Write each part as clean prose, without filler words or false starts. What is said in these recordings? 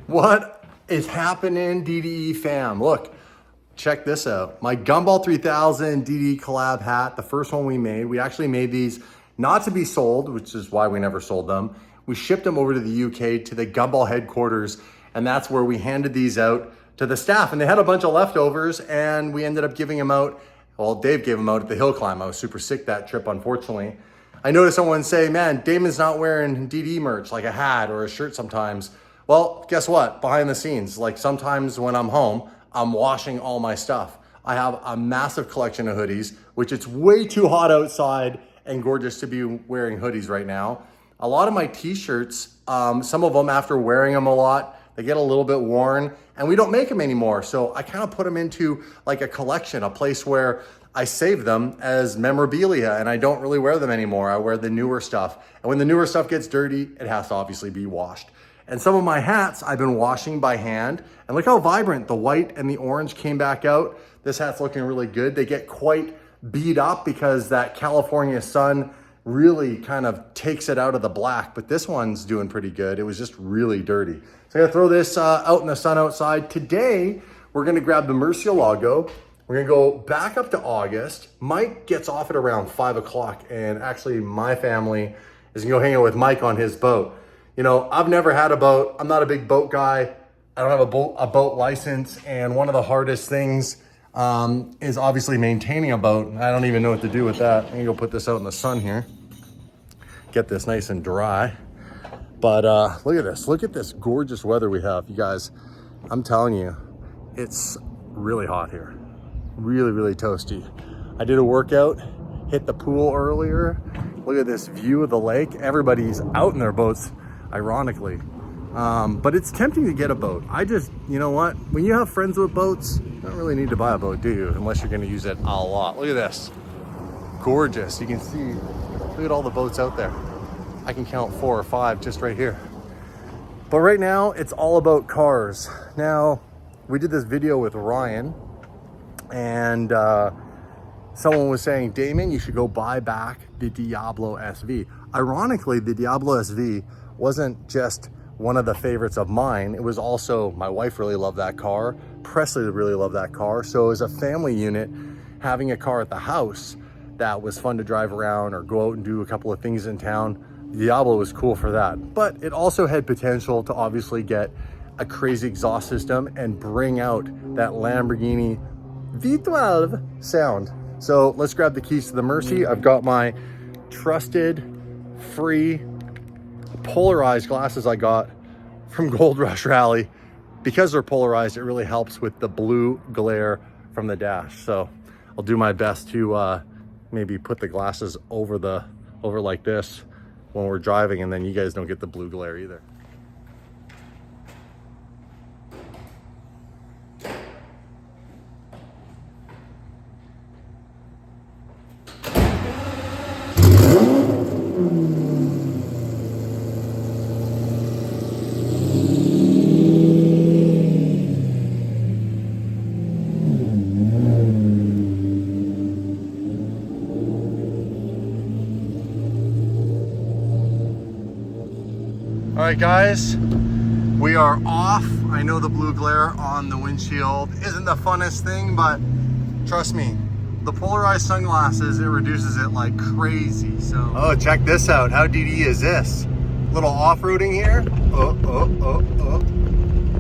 What is happening, DDE fam? Look, check this out. My Gumball 3000 DDE collab hat, the first one we made. We actually made these not to be sold, which is why we never sold them. We shipped them over to the UK to the Gumball headquarters, and that's where we handed these out to the staff. And they had a bunch of leftovers, and we ended up giving them out. Well, Dave gave them out at the hill climb. I was super sick that trip, unfortunately. I noticed someone say, man, Damon's not wearing DDE merch, like a hat or a shirt sometimes. Well, guess what? Behind the scenes, like sometimes when I'm home, I'm washing all my stuff. I have a massive collection of hoodies, which it's way too hot outside and gorgeous to be wearing hoodies right now. A lot of my t-shirts, some of them after wearing them a lot, they get a little bit worn and we don't make them anymore. So I kind of put them into like a collection, a place where I save them as memorabilia and I don't really wear them anymore. I wear the newer stuff. And when the newer stuff gets dirty, it has to obviously be washed. And some of my hats I've been washing by hand. And look how vibrant the white and the orange came back out. This hat's looking really good. They get quite beat up because that California sun really kind of takes it out of the black, but this one's doing pretty good. It was just really dirty. So I'm gonna throw this out in the sun outside. Today, we're gonna grab the Mercia logo. We're gonna go back up to August. Mike gets off at around 5 o'clock, and actually my family is gonna go hang out with Mike on his boat. You know, I've never had a boat. I'm not a big boat guy. I don't have a boat license. And one of the hardest things is obviously maintaining a boat. I don't even know what to do with that. I'm gonna go put this out in the sun here. Get this nice and dry. But look at this. Look at this gorgeous weather we have. You guys, I'm telling you, it's really hot here. Really, really toasty. I did a workout, hit the pool earlier. Look at this view of the lake. Everybody's out in their boats, ironically. But it's tempting to get a boat. You know what? When you have friends with boats, you don't really need to buy a boat, do you? Unless you're gonna use it a lot. Look at this. Gorgeous. You can see, look at all the boats out there. I can count 4 or 5 just right here. But right now, it's all about cars. Now, we did this video with Ryan, and someone was saying, Damon, you should go buy back the Diablo SV. Ironically, the Diablo SV wasn't just one of the favorites of mine. It was also, my wife really loved that car. Presley really loved that car. So as a family unit, having a car at the house that was fun to drive around or go out and do a couple of things in town, Diablo was cool for that. But it also had potential to obviously get a crazy exhaust system and bring out that Lamborghini V12 sound. So let's grab the keys to the Mercy. I've got my trusted, free, polarized glasses I got from Gold Rush Rally. Because they're polarized, it really helps with the blue glare from the dash. So I'll do my best to maybe put the glasses over like this when we're driving, and then you guys don't get the blue glare either. All right, guys, we are off. I know the blue glare on the windshield isn't the funnest thing, but trust me, the polarized sunglasses, it reduces it like crazy. So, oh, check this out. How DDE is this? Little off-roading here.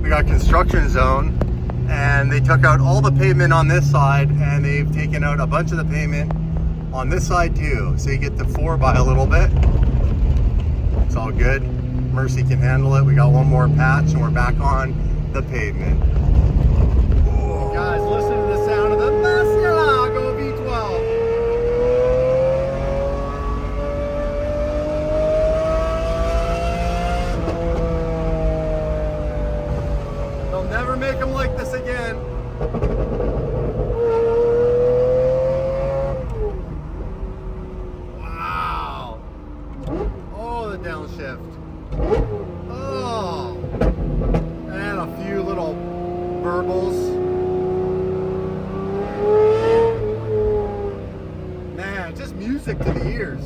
We got construction zone, and they took out all the pavement on this side, and they've taken out a bunch of the pavement on this side too. So you get to 4 by a little bit. It's all good. Mercy can handle it. We got one more patch and we're back on the pavement. Whoa. Guys, listen to the sound of the Murcielago V12. They'll never make them like this again. Wow. Oh, the downshift. Oh, and a few little burbles. Man, just music to the ears.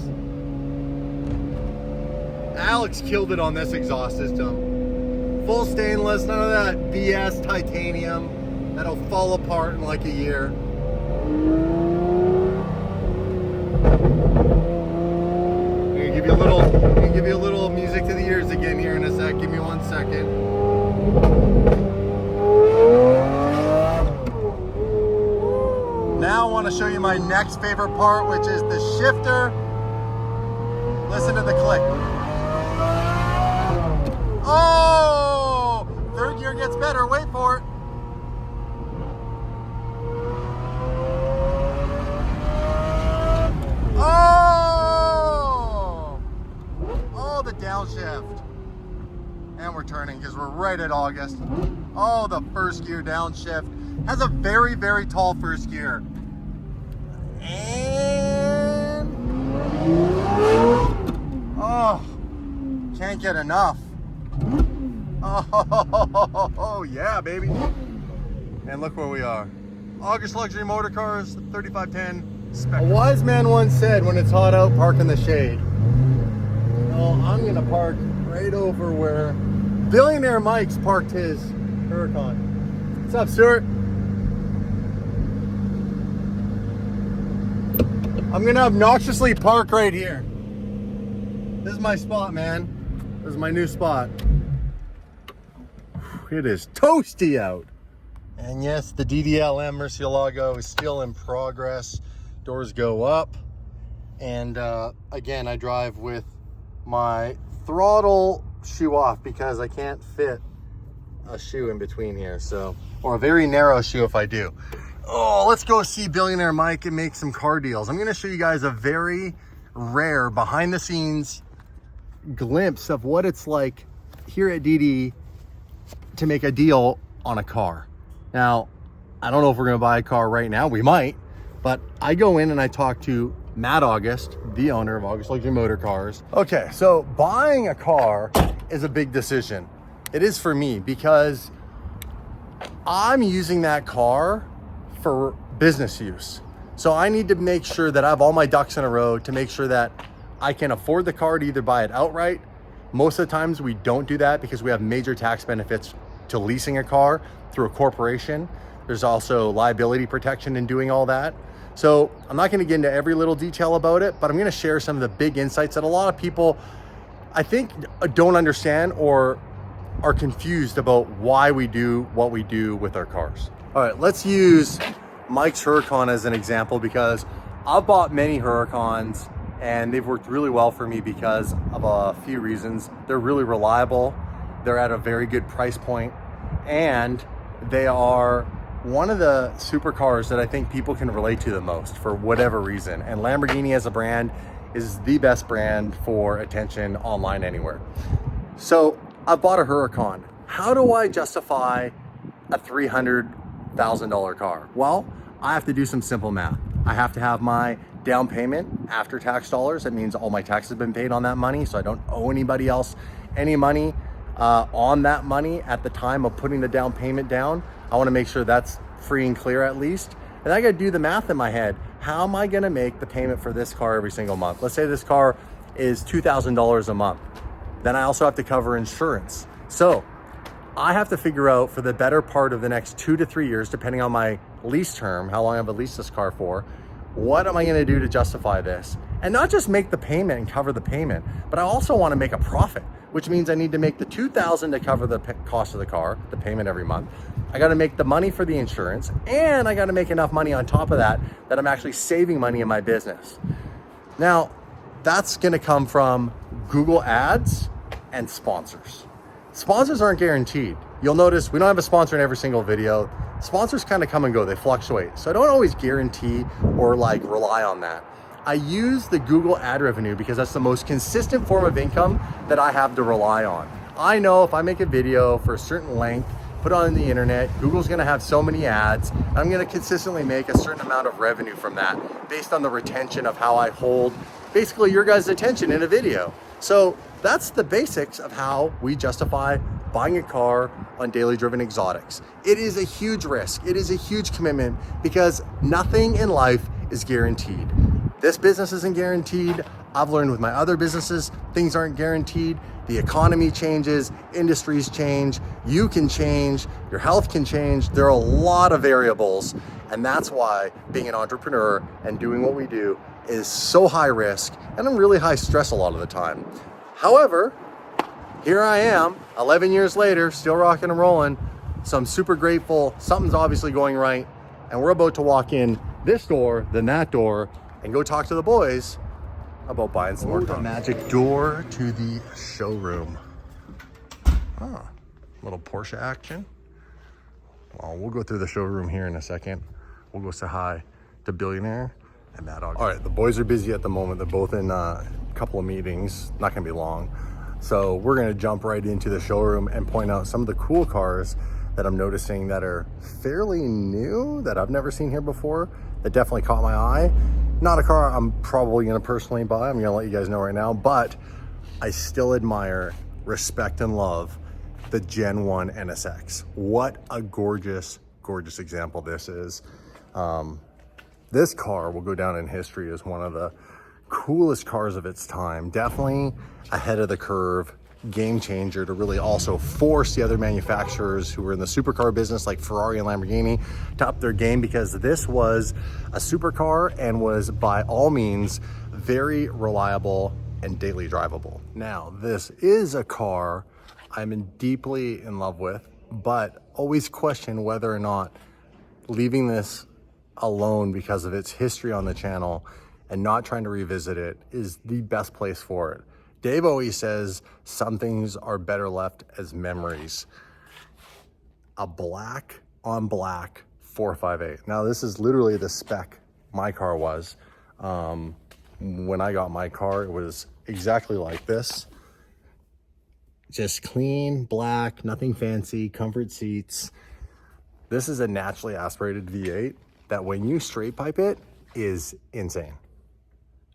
Alex killed it on this exhaust system. Full stainless, none of that BS titanium that'll fall apart in like a year. I'm gonna give you a little music to the ears again here in a sec. Give me 1 second. Now I want to show you my next favorite part, which is the shifter. Listen to the click. Oh! Third gear gets better. Wait for it. Oh! Oh, the downshift. And we're turning because we're right at August. Oh, the first gear downshift. Has a very, very tall first gear. And oh, can't get enough. Oh yeah, baby. And look where we are. August Luxury Motorcars, 3510 Spectre. A wise man once said, when it's hot out, park in the shade. Well, I'm gonna park right over where Billionaire Mike's parked his Huracan. What's up, Stuart? I'm gonna obnoxiously park right here. This is my spot, man. This is my new spot. It is toasty out. And yes, the DDLM Murcielago is still in progress. Doors go up. And again, I drive with my throttle shoe off because I can't fit a shoe in between here. So, or a very narrow shoe if I do. Oh, let's go see Billionaire Mike and make some car deals. I'm gonna show you guys a very rare behind the scenes glimpse of what it's like here at DDE to make a deal on a car. Now, I don't know if we're gonna buy a car right now, we might, but I go in and I talk to Matt August, the owner of August Luxury Motorcars. Okay, so buying a car is a big decision. It is for me because I'm using that car for business use. So I need to make sure that I have all my ducks in a row to make sure that I can afford the car to either buy it outright. Most of the times we don't do that because we have major tax benefits to leasing a car through a corporation. There's also liability protection in doing all that. So I'm not gonna get into every little detail about it, but I'm gonna share some of the big insights that a lot of people, I think, don't understand or are confused about why we do what we do with our cars. All right, let's use Mike's Huracan as an example because I've bought many Huracans and they've worked really well for me because of a few reasons. They're really reliable, they're at a very good price point, and they are one of the supercars that I think people can relate to the most for whatever reason. And Lamborghini as a brand is the best brand for attention online anywhere. So I bought a Huracan. How do I justify a $300,000 car? Well, I have to do some simple math. I have to have my down payment after tax dollars. That means all my taxes have been paid on that money, so I don't owe anybody else any money on that money at the time of putting the down payment down. I want to make sure that's free and clear at least. And I got to do the math in my head. How am I going to make the payment for this car every single month? Let's say this car is $2,000 a month. Then I also have to cover insurance. So I have to figure out for the better part of the next 2 to 3 years, depending on my lease term, how long I've leased this car for, what am I going to do to justify this? And not just make the payment and cover the payment, but I also want to make a profit, which means I need to make the $2,000 to cover the cost of the car, the payment every month. I got to make the money for the insurance, and I got to make enough money on top of that that I'm actually saving money in my business. Now, that's going to come from Google Ads and sponsors. Sponsors aren't guaranteed. You'll notice we don't have a sponsor in every single video. Sponsors kind of come and go, they fluctuate. So I don't always guarantee or like rely on that. I use the Google ad revenue because that's the most consistent form of income that I have to rely on. I know if I make a video for a certain length, put it on the internet, Google's gonna have so many ads, I'm gonna consistently make a certain amount of revenue from that based on the retention of how I hold basically your guys' attention in a video. So that's the basics of how we justify buying a car on Daily Driven Exotics. It is a huge risk. It is a huge commitment because nothing in life is guaranteed. This business isn't guaranteed. I've learned with my other businesses, things aren't guaranteed. The economy changes, industries change, you can change, your health can change. There are a lot of variables. And that's why being an entrepreneur and doing what we do is so high risk and really high stress a lot of the time. However, here I am 11 years later, still rocking and rolling. So I'm super grateful. Something's obviously going right. And we're about to walk in this door, then that door, and go talk to the boys about buying some more cars. The magic door to the showroom. Ah, little Porsche action. Well, we'll go through the showroom here in a second. We'll go say hi to Billionaire and Mad Dog. All right, the boys are busy at the moment. They're both in a couple of meetings, not gonna be long. So we're gonna jump right into the showroom and point out some of the cool cars that I'm noticing that are fairly new, that I've never seen here before, that definitely caught my eye. Not a car I'm probably gonna personally buy, I'm gonna let you guys know right now, but I still admire, respect, and love the Gen 1 NSX. What a gorgeous, gorgeous example this is. This car will go down in history as one of the coolest cars of its time. Definitely ahead of the curve, game changer to really also force the other manufacturers who were in the supercar business like Ferrari and Lamborghini to up their game, because this was a supercar and was by all means very reliable and daily drivable. Now, this is a car I'm deeply in love with, but always question whether or not leaving this alone because of its history on the channel and not trying to revisit it is the best place for it. Dave always says some things are better left as memories. A black on black 458. Now this is literally the spec my car was. When I got my car, it was exactly like this. Just clean, black, nothing fancy, comfort seats. This is a naturally aspirated V8 that when you straight pipe it is insane.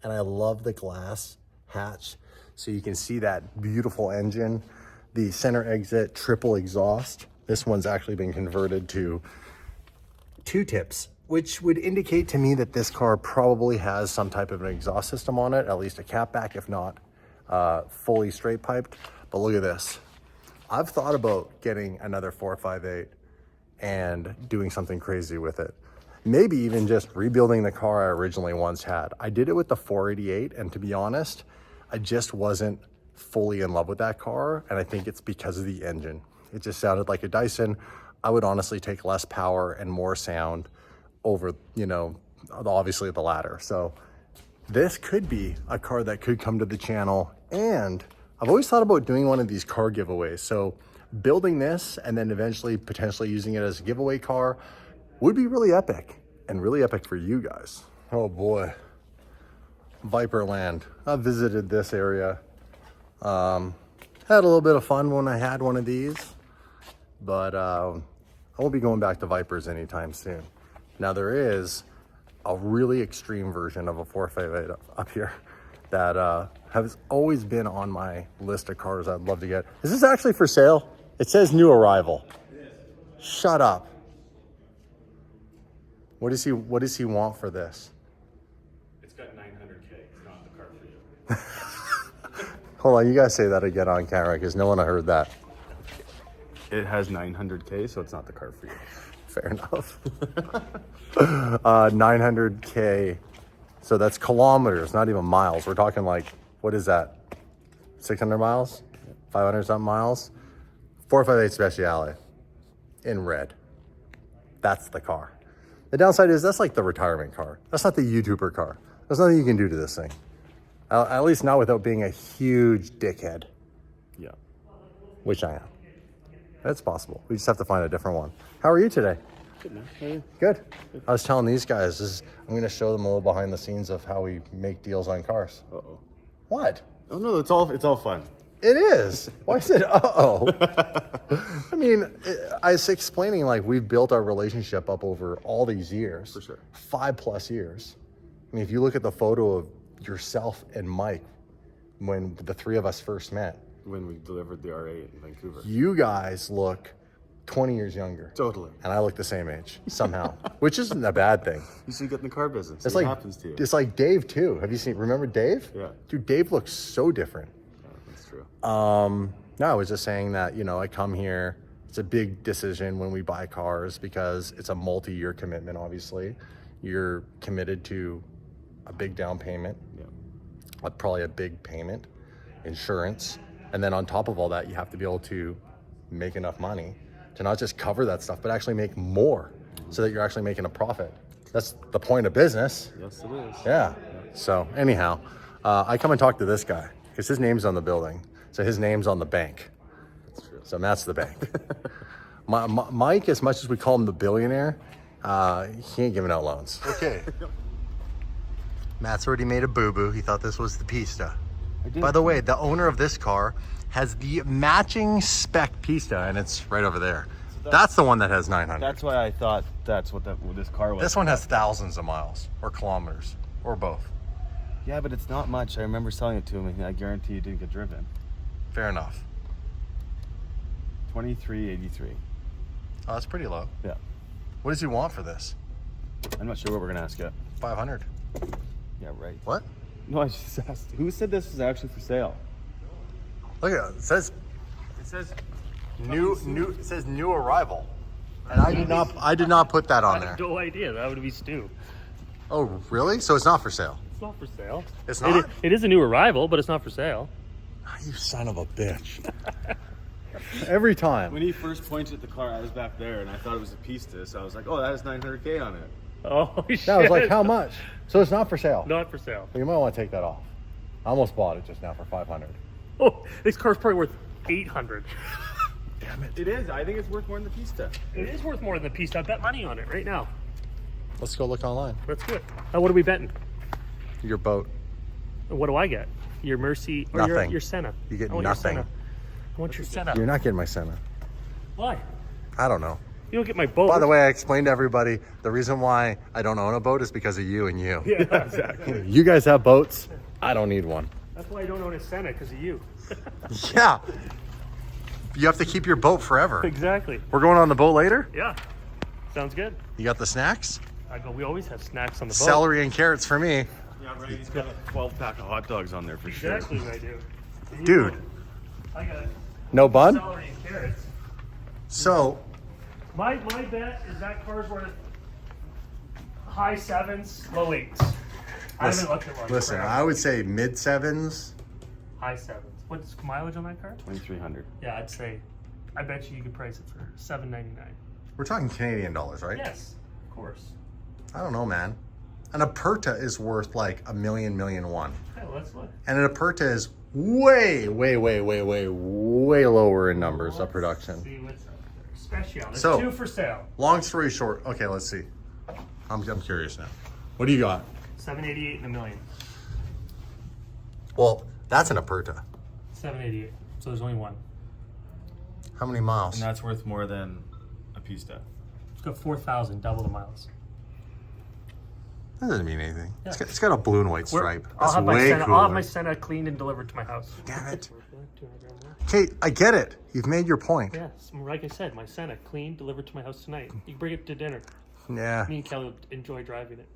And I love the glass hatch so you can see that beautiful engine, the center exit, triple exhaust. This one's actually been converted to 2 tips, which would indicate to me that this car probably has some type of an exhaust system on it, at least a catback, if not fully straight piped. But look at this. I've thought about getting another 458 and doing something crazy with it. Maybe even just rebuilding the car I originally once had. I did it with the 488, and to be honest, I just wasn't fully in love with that car, and I think it's because of the engine. It just sounded like a Dyson. I would honestly take less power and more sound over, obviously the latter. So this could be a car that could come to the channel, and I've always thought about doing one of these car giveaways. So building this and then eventually potentially using it as a giveaway car would be really epic, and really epic for you guys. Oh boy, Viperland. I visited this area. Had a little bit of fun when I had one of these, but I won't be going back to Vipers anytime soon. Now there is a really extreme version of a 458 up here that has always been on my list of cars I'd love to get. Is this actually for sale? It says new arrival. It is. Shut up. What does he want for this? It's got 900K. It's not the car for you. Hold on, you guys say that again on camera because no one heard that. It has 900K, so it's not the car for you. Fair enough. 900K. So that's kilometers, not even miles. We're talking like, what is that? 600 miles? 500 something miles? 458 Speciale in red. That's the car. The downside is that's like the retirement car. That's not the YouTuber car. There's nothing you can do to this thing. At least not without being a huge dickhead. Yeah. Which I am. That's possible. We just have to find a different one. How are you today? Good, man. How are you? Good. I was telling these guys, I'm going to show them a little behind the scenes of how we make deals on cars. Uh-oh. What? Oh, no, it's all fun. It is. Why is it uh-oh? I mean, I was explaining like we've built our relationship up over all these years. For sure. 5+ years. I mean, if you look at the photo of yourself and Mike when the 3 of us first met. When we delivered the R8 in Vancouver. You guys look 20 years younger. Totally. And I look the same age somehow, which isn't a bad thing. You should get in the car business. It's What like happens to you? It's like Dave too. Have you seen? Remember Dave? Yeah. Dude, Dave looks so different. Yeah, that's true. No, I was just saying that, you know, I come here. It's a big decision when we buy cars because it's a multi-year commitment. Obviously, you're committed to a big down payment, probably a big payment, insurance, and then on top of all that, you have to be able to make enough money to not just cover that stuff, but actually make more so that you're actually making a profit. That's the point of business. Yes, it is. Yeah. So anyhow, I come and talk to this guy because his name's on the building. So his name's on the bank. That's true. So Matt's the bank. Mike, as much as we call him the billionaire, he ain't giving out loans. Okay. Matt's already made a boo-boo. He thought this was the Pista. By the way, the owner of this car has the matching spec Pista, and it's right over there. So that's the one that has 900. That's why I thought that's what this car was. This one has thousands of miles, or kilometers, or both. Yeah, but it's not much. I remember selling it to him, and I guarantee it didn't get driven. Fair enough. 2383. Oh, that's pretty low. Yeah. What does he want for this? I'm not sure what we're gonna ask yet. 500. Yeah, right. What? No, I just asked. Who said this was actually for sale? Look at it. It says new. It says new arrival, and I did not put that on I there. have no idea. That would be Stu. Oh, really? So it's not for sale. It's not for sale. It's not? It is a new arrival, but it's not for sale. You son of a bitch. Every time. When he first pointed at the car, I was back there, and I thought it was a Pista, so I was like, "Oh, that has 900K on it." Oh shit! That was like, how much? So it's not for sale. Not for sale. Well, you might want to take that off. I almost bought it just now for 500. Oh, this car's probably worth 800. Damn it. It is. I think it's worth more than the Pista. It is worth more than the piece. I bet money on it right now. Let's go look online. Let's do it. What are we betting? Your boat. What do I get? Your Mercy or Nothing. your Senna? You get I want nothing. Your Senna. I want your Senna. You're not getting my Senna. Why? I don't know. You don't get my boat. By the way, I explained to everybody the reason why I don't own a boat is because of you and you. Yeah, exactly. You guys have boats. I don't need one. That's why I don't own a Senna, because of you. Yeah. You have to keep your boat forever. Exactly. We're going on the boat later? Yeah. Sounds good. You got the snacks? We always have snacks on the boat. Celery and carrots for me. Yeah, right. He's got a 12-pack of hot dogs on there for sure. Exactly what I do. And you Dude. know, I got No bun? celery and carrots. So, My bet is that car's worth high sevens, low eights. I haven't looked at one. listen, I would say mid sevens. High sevens. What's mileage on that car? 2300. Yeah, I'd say. I bet you could price it for $7.99. We're talking Canadian dollars, right? Yes, of course. I don't know, man. An Aperta is worth like $1 million, $1.1 million. Okay, let's look. And an Aperta is way lower in numbers of production. See what's up there. Special. There's So- 2 for sale. Long story short, okay, let's see. I'm curious now. What do you got? 788 and $1 million. Well, that's an Aperta. 788. So there's only one. How many miles? And that's worth more than a Pista. It's got 4,000, double the miles. That doesn't mean anything. Yeah. It's got a blue and white stripe. That's I'll way have cooler. my Senna cleaned and delivered to my house. Damn it. 200 grand more. Okay, I get it. You've made your point. Yeah, like I said, my Senna cleaned, delivered to my house tonight. You can bring it to dinner. Yeah. Me and Kelly will enjoy driving it.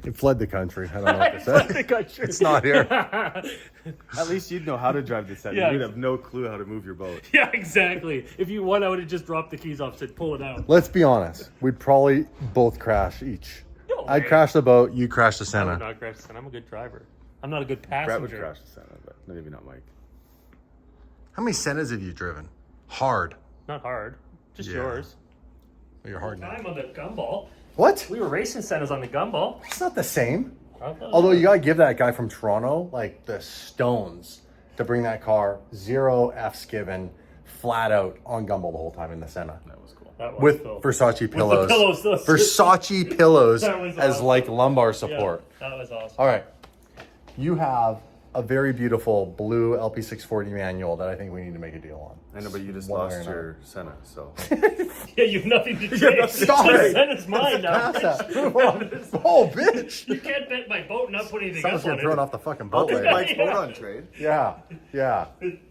It fled the country. I don't know what to say. It's not here. At least you'd know how to drive this set. Yeah. You'd have no clue how to move your boat. Yeah, exactly. If you won, I would have just dropped the keys off, said pull it out. Let's be honest. We'd probably both crash each. No, I'd man. crash the boat, you crash the I would Senna. not crash the Senna. I'm a good driver. I'm not a good Brett would passenger. crash the Senna, but maybe not Mike. How many Sennas have you driven? Hard. Not hard. Just Yeah. yours. You're hard now. I'm on the gumball. What? We were racing Sennas on the gumball. It's not the same. Okay. Although you gotta give that guy from Toronto like the stones to bring that car 0 F's given, flat out on gumball the whole time in the Senna. That was cool. That was With cool. Versace pillows. pillows, those- Versace pillows That was as awesome. like lumbar Yeah, support. that was awesome. All right. You have a very beautiful blue LP640 manual that I think we need to make a deal on. I know, but you just One way or lost another. your Senna, so. Yeah, you have nothing to trade. stop Just it. send us mine now. Pass that. Move on. Oh, bitch. You can't bet my boat and not put anything Someone's else on getting thrown it. off the fucking I'll boat take later. Mike's boat on trade. Yeah.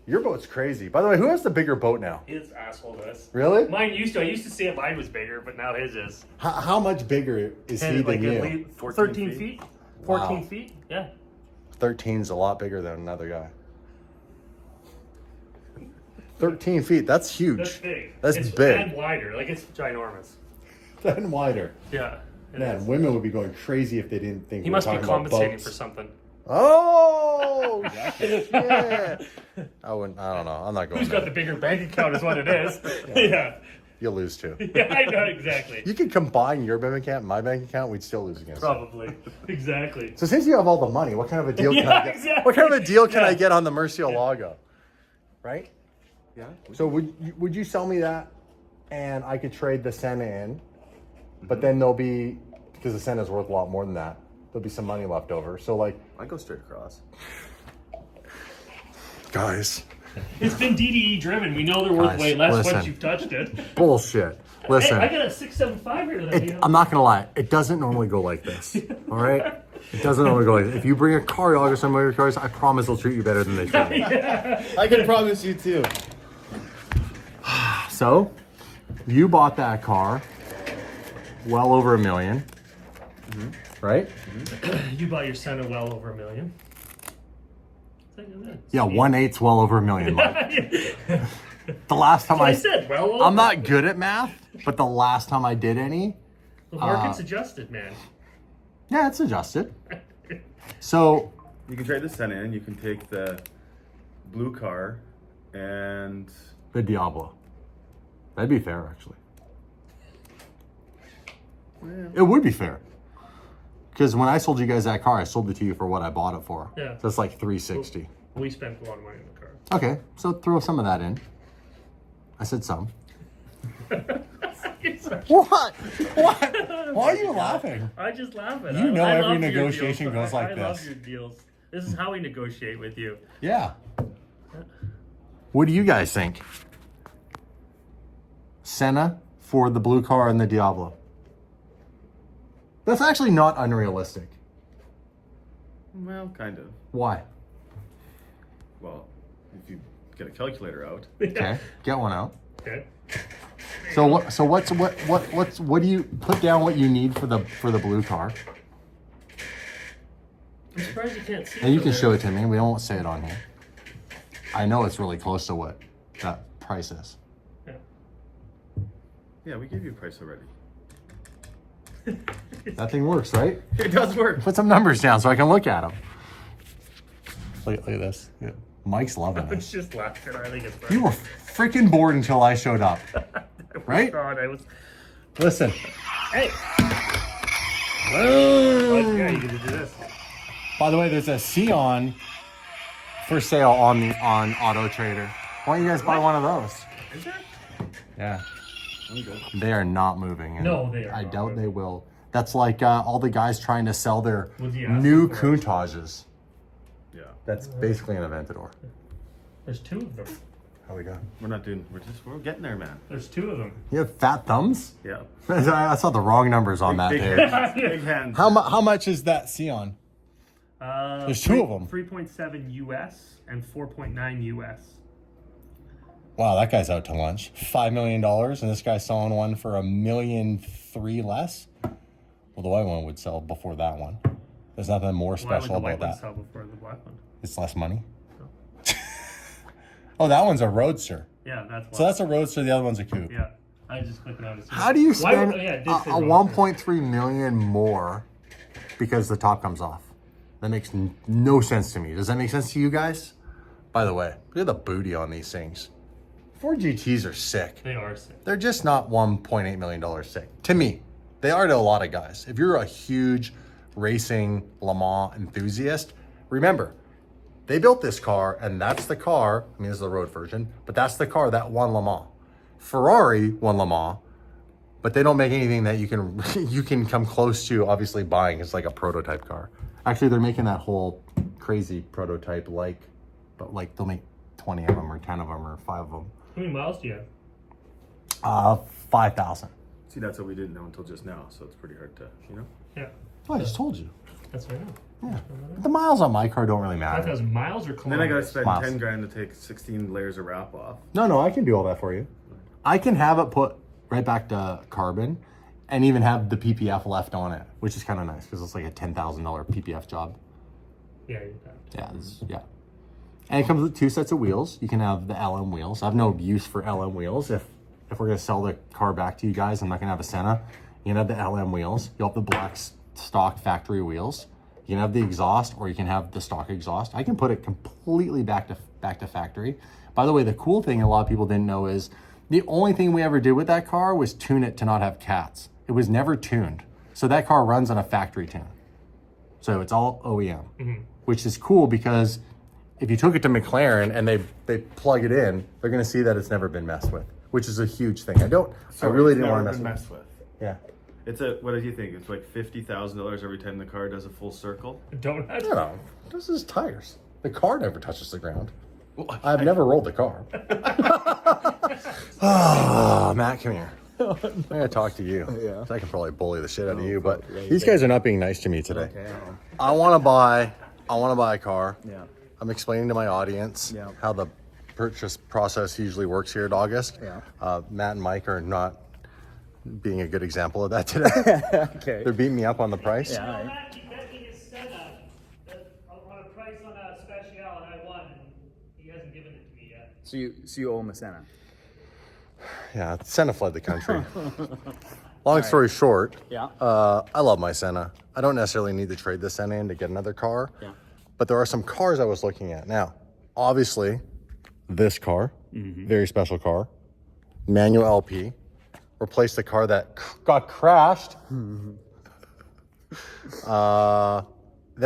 Your boat's crazy. By the way, who has the bigger boat now? His asshole does. Really? Mine used to. I used to say mine was bigger, but now his is. How much bigger is he And than you? at least 14 13 feet? feet. 14 Wow. feet. Yeah. 13's a lot bigger than another guy. 13 feet, that's huge. That's big. That's it's big. And wider. Like it's ginormous. Then wider. Yeah. it Man, is. women would be going crazy if they didn't think He we were must be talking about compensating boats. for something. Oh, shit. I don't know. I'm not going Who's there. got the bigger bank account is what it is. Yeah. You'll lose too. Yeah, I know exactly. You could combine your bank account and my bank account, we'd still lose against it. Probably. Exactly. So since you have all the money, what kind of a deal can Yeah, I get? exactly. What kind of a deal can Yeah. I get on the Murcielago? Right? Yeah. So would you sell me that and I could trade the Senna in, but then there'll be, because the Senna's worth a lot more than that, there'll be some money left over. So like, I go straight across. guys, It's been DDE driven. We know they're worth Guys, way less listen. once you've touched it. bullshit. Listen, Hey, I got a 675 here that you know. I'm not gonna lie, it doesn't normally go like this. All right? It doesn't normally go like this. If you bring a car to August on Motor Cars, I promise they'll treat you better than they treat me. I can promise you too. So, you bought that car well over $1 million, right? You bought your Senna well over $1 million. Yeah, 1/8's well over $1 million, Mike. The last time I said well over. I'm not good at math, but the last time I did any, The market's adjusted, man. yeah, it's adjusted. So, You can trade the Senna in. You can take the blue car and the Diablo. That'd be fair, actually. It would be fair. Because when I sold you guys that car, I sold it to you for what I bought it for. Yeah. So it's like $360. We spent a lot of money in the car. Okay, so throw some of that in. I said some. What? What? Why are you laughing? I just laugh at it. You know I every love your negotiation deals. goes like I this. love your deals. This is how we negotiate with you. Yeah. What do you guys think? Senna for the blue car and the Diablo. That's actually not unrealistic. well, kind of. Why? Well, if you get a calculator out, Okay, get one out. Okay. So what do you put down what you need for the blue car? I'm surprised you can't see. And you can show it to me. We won't say it on here. I know it's really close to what that price is. Yeah. yeah, we gave you a price already. That thing works, right? It does work. Put some numbers down so I can look at them. Look at this. Yeah. Mike's loving I was this. just laughing. I think it's funny. You were freaking bored until I showed up. right? God, I was. Listen. Hey. Oh, yeah, you get to do this. By the way, there's a Sion for sale on Auto Trader. Why don't you guys buy one of those? Is there? Yeah. I'm good. They are not moving. and No, they are I not doubt moving. they will. That's like all the guys trying to sell their What's he asking new for? Countages. Yeah. That's basically an Aventador. There's two of them. How we go? We're getting there, man. There's two of them. You have fat thumbs? Yeah. I saw the wrong numbers on that Big page. hands. Big hands. How much is that Sion? There's two of them. 3.7 US and 4.9 US. Wow, that guy's out to lunch. $5 million, and this guy's selling one for $1.3 million less. Well, the white one would sell before that one. There's nothing more Why would special the white about one that. sell before the black one? It's less money. Oh, that one's a Roadster. Yeah, that's why. So that's a Roadster. The other one's a coupe. Yeah, I just clicked on it. How do you Why spend would- yeah, it a, did say a Roadster. 1.3 million more because the top comes off? That makes no sense to me. Does that make sense to you guys? By the way, look at the booty on these things. Ford GTs are sick. They are sick. They're just not $1.8 million sick. To me, they are to a lot of guys. If you're a huge racing Le Mans enthusiast, remember, they built this car, and that's the car. I mean, this is the road version, but that's the car that won Le Mans. Ferrari won Le Mans, but they don't make anything that you can you can come close to obviously buying. It's like a prototype car. Actually, they're making that whole crazy prototype but like they'll make 20 of them or 10 of them or 5 of them. How many miles do you have? 5,000. See, that's what we didn't know until just now, so it's pretty hard to, you know? Yeah. Oh, I just told you. That's right. Yeah. The miles on my car don't really matter. 5,000 miles or And kilometers? then I gotta spend Miles. 10 grand to take 16 layers of wrap off. No, I can do all that for you. I can have it put right back to carbon and even have the PPF left on it, which is kind of nice because it's like a $10,000 PPF job. Yeah, you have. Yeah. And it comes with 2 sets of wheels. You can have the LM wheels. I have no use for LM wheels. If we're gonna sell the car back to you guys, I'm not gonna have a Senna. You can have the LM wheels. You'll have the black stock factory wheels. You can have the exhaust, or you can have the stock exhaust. I can put it completely back to factory. By the way, the cool thing a lot of people didn't know is the only thing we ever did with that car was tune it to not have cats. It was never tuned. So that car runs on a factory tune. So it's all OEM, which is cool because if you took it to McLaren and they plug it in, they're gonna see that it's never been messed with, which is a huge thing. I really didn't want to mess with. Yeah. It's what did you think? It's like $50,000 every time the car does a full circle. Don't have. No, this is tires. The car never touches the ground. I've never rolled the car. Oh, Matt, come here. I gotta talk to you. Yeah. I can probably bully the shit out of you, but these guys are not being nice to me today. Okay. I want to buy a car. Yeah. I'm explaining to my audience Yeah. how the purchase process usually works here at August. Yeah. Matt and Mike are not being a good example of that today. Okay. They're beating me up on the price. Yeah. Well, Matt, he bet me his Senna on a price on a special, and I won, and he hasn't given it to me yet. So you owe him a Senna. Yeah, Senna fled the country. Long story short, Yeah. I love my Senna. I don't necessarily need to trade the Senna in to get another car. Yeah. But there are some cars I was looking at. Now, obviously, this car, very special car, manual LP, replaced the car that got crashed. Then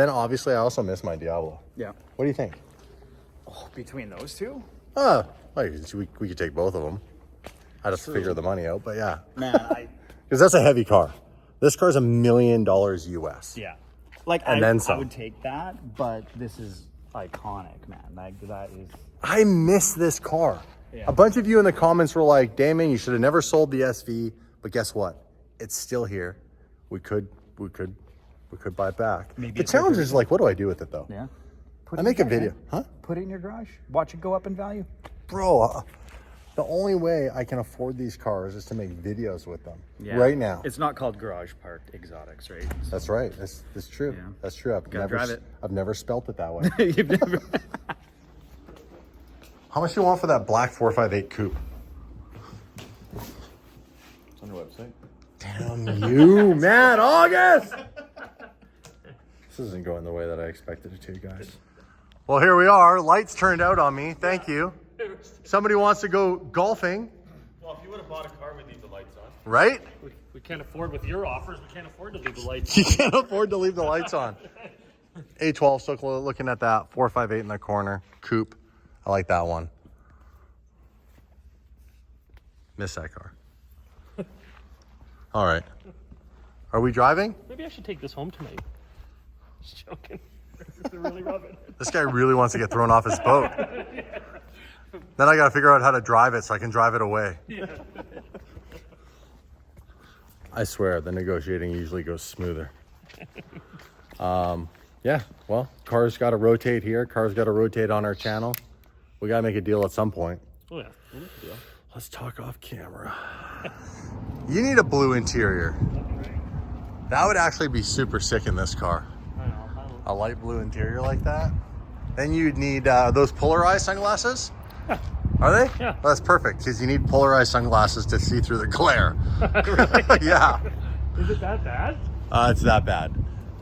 obviously I also miss my Diablo. Yeah. What do you think? Oh, between those two? We could take both of them. I'd have to figure the money out, but yeah. Man, Because that's a heavy car. This car's $1 million US. yeah. Like And then some. I would take that, but this is iconic, man. Like that is I miss this car. Yeah. A bunch of you in the comments were like, Damon, you should have never sold the SV, but guess what? It's still here. We could buy it back. Maybe The it's challenge like is like, what do I do with it though? yeah. I make a video. Huh? Put it in your garage. Watch it go up in value. Bro, the only way I can afford these cars is to make videos with them right now. It's not called garage parked exotics, right? That's right. That's true. Yeah. That's true. Gotta drive it. I've never spelt it that way. You've never. How much do you want for that black 458 coupe? It's on your website. Damn you, man, August! This isn't going the way that I expected it to, guys. Well, here we are. Lights turned out on me. Thank you. Somebody wants to go golfing, Well, if you would have bought a car, we'd leave the lights on. right? We can't afford, with your offers, we can't afford to leave the lights. You can't afford to leave the lights on. A12, still looking at that. 458 in the corner. Coupe. I like that one. Miss that car. All right. Are we driving? Maybe I should take this home tonight. Just joking. They're really rubbing. This guy really wants to get thrown off his boat. Then I got to figure out how to drive it so I can drive it away. I swear, the negotiating usually goes smoother. Yeah, well, cars got to rotate here. Cars got to rotate on our channel. We got to make a deal at some point. Oh, yeah. We'll make a deal. Let's talk off camera. You need a blue interior. That would actually be super sick in this car. I know. A light blue interior like that. Then you'd need those polarized sunglasses. Are they? Yeah. Well, that's perfect because you need polarized sunglasses to see through the glare. Really? Yeah. Is it that bad? It's that bad.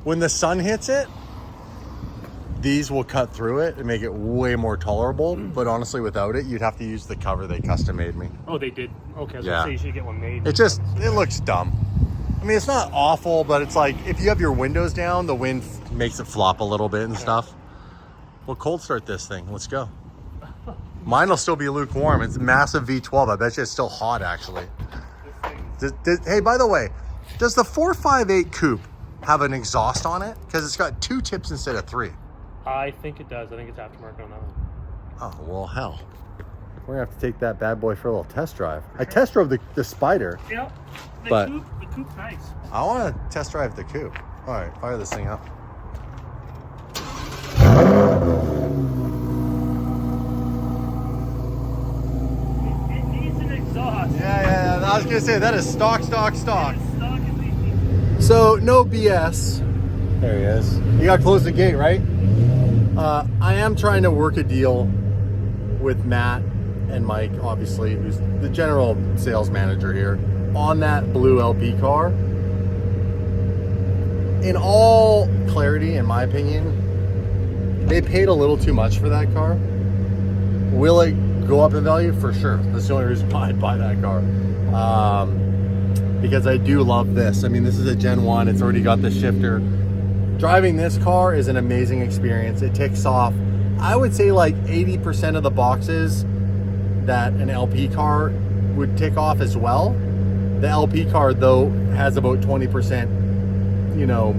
When the sun hits it, these will cut through it and make it way more tolerable. But honestly, without it, you'd have to use the cover they custom made me. Oh, they did. Okay, I was Yeah. gonna say you should get one made. It looks dumb. I mean, it's not awful, but it's like if you have your windows down, the wind makes it flop a little bit and stuff. We'll cold start this thing. Let's go. Mine will still be lukewarm. It's a massive V12. I bet you it's still hot, actually. Hey, by the way, does the 458 coupe have an exhaust on it? Because it's got 2 tips instead of 3. I think it does. I think it's aftermarket on that one. Oh, well, hell. We're going to have to take that bad boy for a little test drive. I test drove the Spider. Yep. But- The coupe's nice. I want to test drive the coupe. All right, fire this thing up. It needs an exhaust. Yeah. I was going to say, that is stock. It's stock as we- So, no BS. There he is. You got to close the gate, right? I am trying to work a deal with Matt and Mike, obviously, who's the general sales manager here, on that blue LP car. In all clarity, in my opinion, they paid a little too much for that car. Will it go up in value? For sure. That's the only reason why I'd buy that car. Because I do love this. I mean, this is a Gen 1. It's already got the shifter. Driving this car is an amazing experience. It ticks off, I would say, like 80% of the boxes that an LP car would tick off as well. The LP car, though, has about 20%, you know,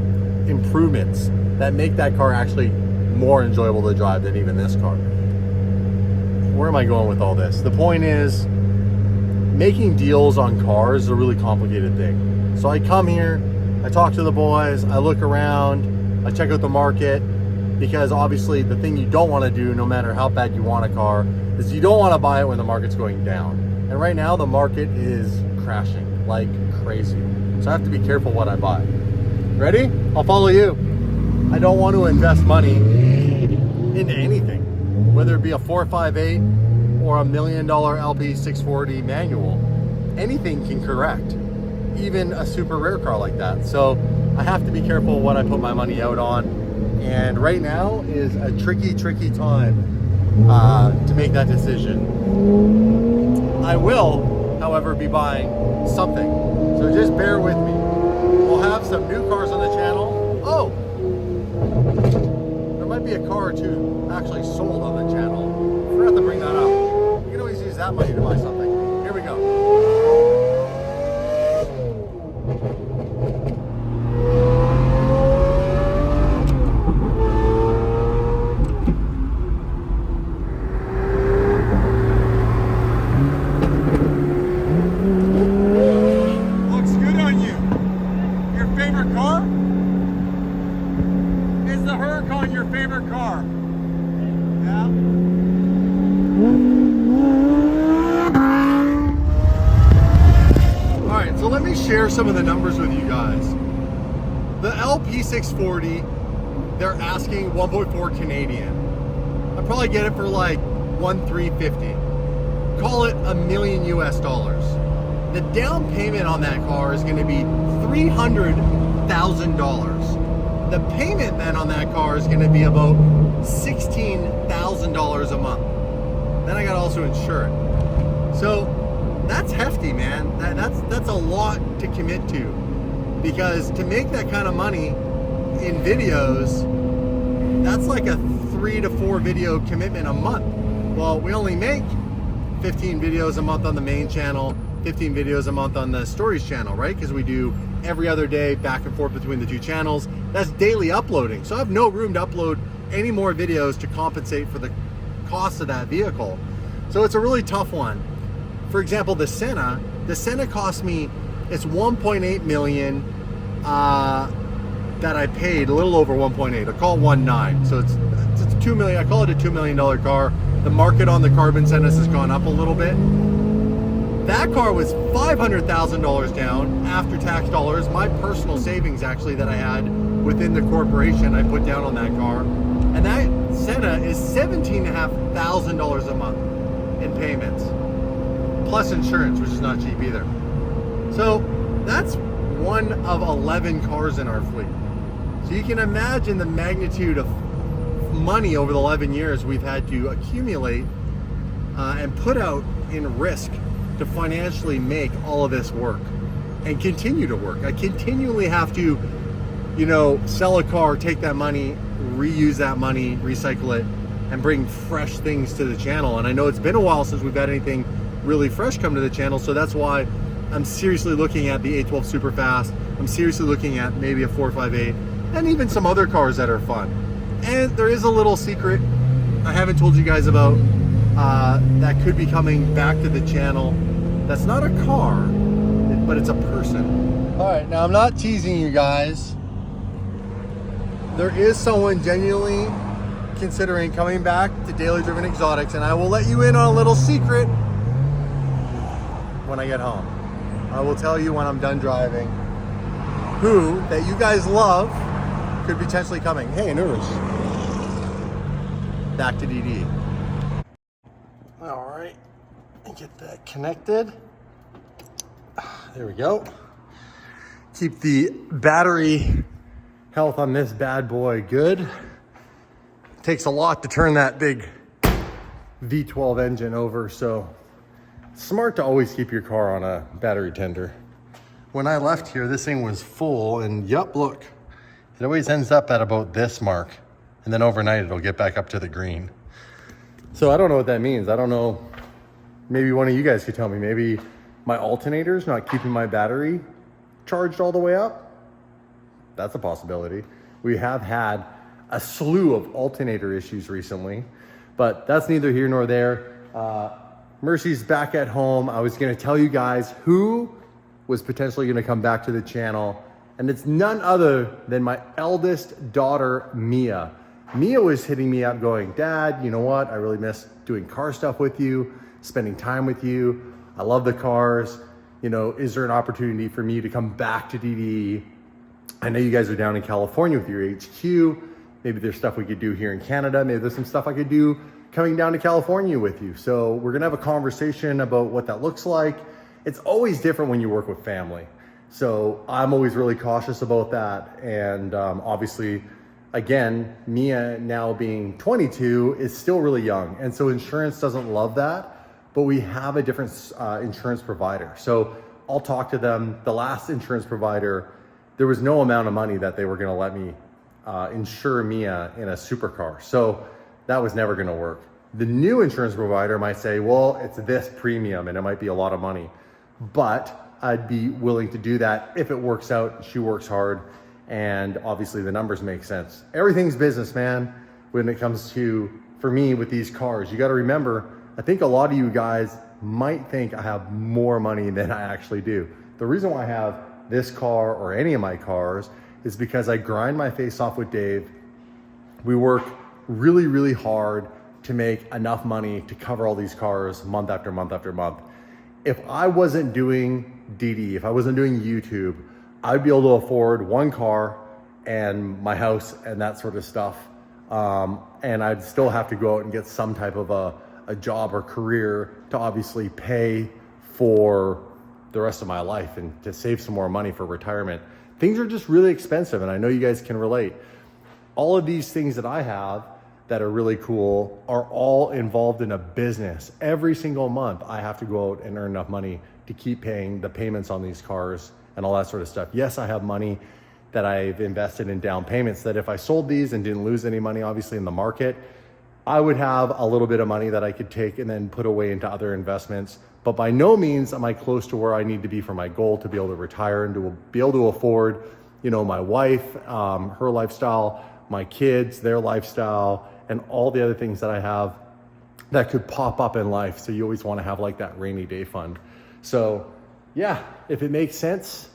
improvements that make that car actually more enjoyable to drive than even this car. Where am I going with all this? The point is, making deals on cars is a really complicated thing. So I come here, I talk to the boys, I look around, I check out the market, because obviously the thing you don't want to do, no matter how bad you want a car, is you don't want to buy it when the market's going down. And right now the market is crashing like crazy. So I have to be careful what I buy. Ready? I'll follow you. I don't want to invest money into anything, whether it be a 458 or $1 million LP 640 manual. Anything can correct, even a super rare car like that. So I have to be careful what I put my money out on. And right now is a tricky time to make that decision. I will, however, be buying something. So just bear with me. We'll have some new cars on the channel. Oh, there might be a car or two actually sold on the channel. Forgot to bring that up. You can always use that money to buy something. Here we go. Looks good on you. Your favorite car? Is the Huracan your favorite car? Yeah? Alright, so let me share some of the numbers with you guys. The LP640, they're asking 1.4 Canadian. I'll probably get it for like $1,350. Call it $1 million US. The down payment on that car is going to be $300,000. The payment then on that car is going to be about $16,000 a month. Then I got to also insure it. So that's hefty, man. That's a lot to commit to, because to make that kind of money in videos, that's like a 3 to 4 video commitment a month. Well, we only make 15 videos a month on the main channel, 15 videos a month on the stories channel, right? Because we do every other day back and forth between the 2 channels. That's daily uploading. So I have no room to upload any more videos to compensate for the cost of that vehicle. So it's a really tough one. For example, the Senna cost me, it's 1.8 million that I paid, a little over 1.8. I call it 1.9. So it's 2 million. I call it a $2 million car. The market on the carbon Sennas has gone up a little bit. That car was $500,000 down after tax dollars. My personal savings, actually, that I had within the corporation, I put down on that car. And that Senna is $17,500 a month in payments, plus insurance, which is not cheap either. So that's one of 11 cars in our fleet. So you can imagine the magnitude of money over the 11 years we've had to accumulate and put out in risk to financially make all of this work and continue to work. I continually have to, you know, sell a car, take that money, reuse that money, recycle it, and bring fresh things to the channel. And I know it's been a while since we've had anything really fresh come to the channel, so that's why I'm seriously looking at the 812 Superfast. I'm seriously looking at maybe a 458 and even some other cars that are fun. And there is a little secret I haven't told you guys about that could be coming back to the channel. That's not a car, but it's a person. All right, now I'm not teasing you guys. There is someone genuinely considering coming back to Daily Driven Exotics, and I will let you in on a little secret when I get home. I will tell you when I'm done driving who that you guys love could be potentially coming. Hey, Nurs. Back to DDE. All right, get that connected. There we go. Keep the battery health on this bad boy good. Takes a lot to turn that big V12 engine over, so smart to always keep your car on a battery tender. When I left here, this thing was full, and yup, look, it always ends up at about this mark, and then overnight it'll get back up to the green. So I don't know what that means. I don't know, maybe one of you guys could tell me. Maybe my alternator's not keeping my battery charged all the way up. That's a possibility. We have had a slew of alternator issues recently, but that's neither here nor there. Mercy's back at home. I was gonna tell you guys who was potentially gonna come back to the channel, and it's none other than my eldest daughter, Mia. Mia was hitting me up going, Dad, you know what? I really miss doing car stuff with you, spending time with you. I love the cars. You know, is there an opportunity for me to come back to DDE? I know you guys are down in California with your HQ. Maybe there's stuff we could do here in Canada. Maybe there's some stuff I could do coming down to California with you. So we're gonna have a conversation about what that looks like. It's always different when you work with family. So I'm always really cautious about that. And obviously, again, Mia now being 22 is still really young. And so insurance doesn't love that, but we have a different insurance provider. So I'll talk to them. The last insurance provider, there was no amount of money that they were gonna let me insure Mia in a supercar. So that was never gonna work. The new insurance provider might say, well, it's this premium and it might be a lot of money, but I'd be willing to do that if it works out. She works hard, and obviously the numbers make sense. Everything's business, man, when it comes to, for me, with these cars. You gotta remember, I think a lot of you guys might think I have more money than I actually do. The reason why I have this car or any of my cars is because I grind my face off with Dave. We work really, really hard to make enough money to cover all these cars month after month after month. If I wasn't doing DD, if I wasn't doing YouTube, I'd be able to afford one car and my house and that sort of stuff. And I'd still have to go out and get some type of a job or career to obviously pay for the rest of my life and to save some more money for retirement. Things are just really expensive, and I know you guys can relate. All of these things that I have that are really cool are all involved in a business. Every single month, I have to go out and earn enough money to keep paying the payments on these cars and all that sort of stuff. Yes, I have money that I've invested in down payments that if I sold these and didn't lose any money, obviously in the market, I would have a little bit of money that I could take and then put away into other investments. But by no means am I close to where I need to be for my goal to be able to retire and to be able to afford, you know, my wife, her lifestyle, my kids, their lifestyle, and all the other things that I have that could pop up in life. So you always want to have like that rainy day fund. So yeah, if it makes sense,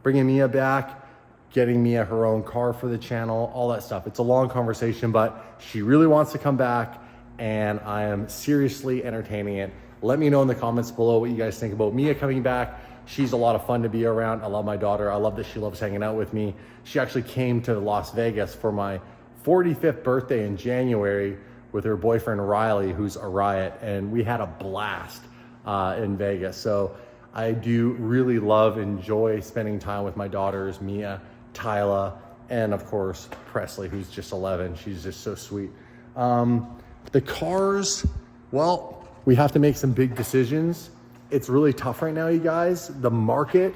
bringing Mia back, getting Mia her own car for the channel, all that stuff. It's a long conversation, but she really wants to come back and I am seriously entertaining it. Let me know in the comments below what you guys think about Mia coming back. She's a lot of fun to be around. I love my daughter. I love that she loves hanging out with me. She actually came to Las Vegas for my 45th birthday in January with her boyfriend Riley, who's a riot, and we had a blast in Vegas. So I do really enjoy spending time with my daughters, Mia, Tyla, and of course, Presley, who's just 11. She's just so sweet. The cars, well, we have to make some big decisions. It's really tough right now, you guys. The market's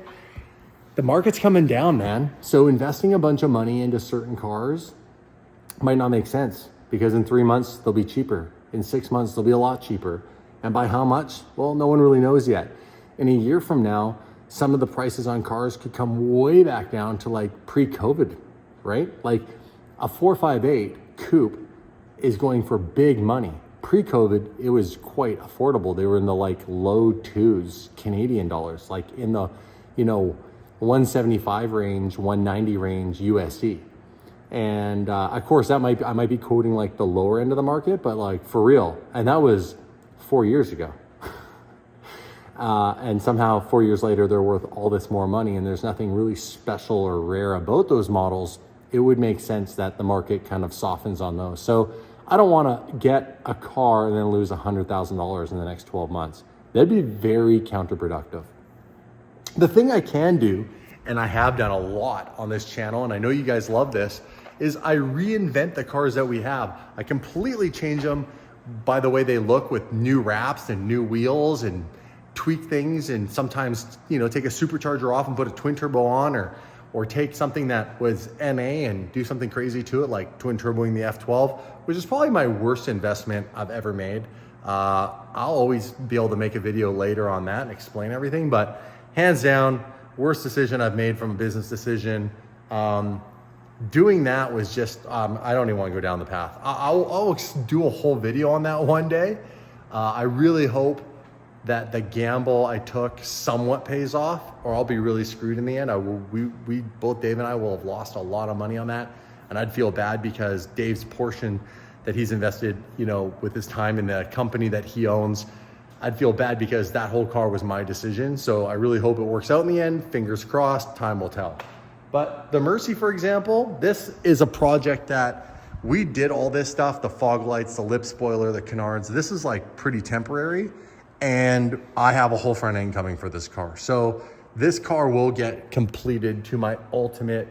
coming down, man. So investing a bunch of money into certain cars might not make sense because in 3 months, they'll be cheaper. In 6 months, they'll be a lot cheaper. And by how much? Well, no one really knows yet. in a year from now, some of the prices on cars could come way back down to like pre-COVID, right? Like a 458 coupe is going for big money. Pre-COVID, it was quite affordable. They were in the like low twos Canadian dollars, like in the, 175 range, 190 range USD. And of course, I might be quoting like the lower end of the market, but like for real, and that was 4 years ago. And somehow 4 years later, they're worth all this more money, and there's nothing really special or rare about those models. It would make sense that the market kind of softens on those. So I don't want to get a car and then lose $100,000 in the next 12 months. That'd be very counterproductive. The thing I can do, and I have done a lot on this channel, and I know you guys love this, is I reinvent the cars that we have. I completely change them by the way they look with new wraps and new wheels and tweak things, and sometimes, take a supercharger off and put a twin turbo on, or take something that was NA and do something crazy to it, like twin turboing the F12, which is probably my worst investment I've ever made. I'll always be able to make a video later on that and explain everything, but hands down, worst decision I've made from a business decision. Doing that was just, I don't even want to go down the path. I'll do a whole video on that one day. I really hope that the gamble I took somewhat pays off, or I'll be really screwed in the end. We both, Dave and I, will have lost a lot of money on that, and I'd feel bad because Dave's portion that he's invested, with his time in the company that he owns, I'd feel bad because that whole car was my decision. So I really hope it works out in the end. Fingers crossed, time will tell. But the Mercy, for example, this is a project that we did all this stuff, the fog lights, the lip spoiler, the canards. This is like pretty temporary. And I have a whole front end coming for this car. So this car will get completed to my ultimate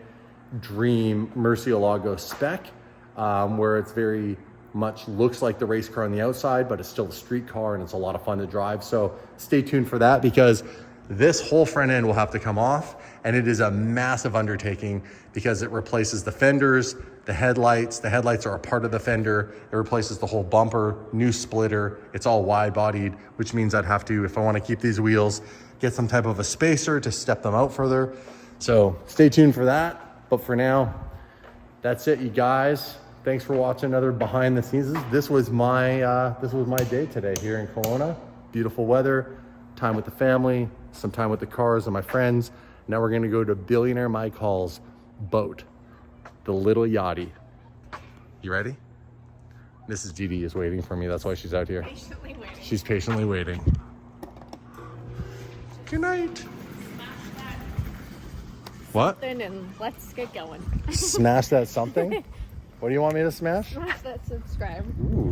dream Murcielago spec, where it's very much looks like the race car on the outside, but it's still a street car and it's a lot of fun to drive. So stay tuned for that, because this whole front end will have to come off, and it is a massive undertaking because it replaces the fenders, the headlights. The headlights are a part of the fender. It replaces the whole bumper, new splitter. It's all wide bodied, which means I'd have to, if I want to keep these wheels, get some type of a spacer to step them out further. So stay tuned for that. But for now, that's it, you guys. Thanks for watching another behind the scenes. This was my day today here in Kelowna. Beautiful weather, time with the family, some time with the cars and my friends. Now we're gonna go to Billionaire Mike Hall's boat, the little yachty. You ready? Mrs. DDE is waiting for me. That's why she's out here. Patiently waiting. She's patiently waiting. Good night. What? And let's get going. Smash that something? What do you want me to smash? Smash that subscribe. Ooh.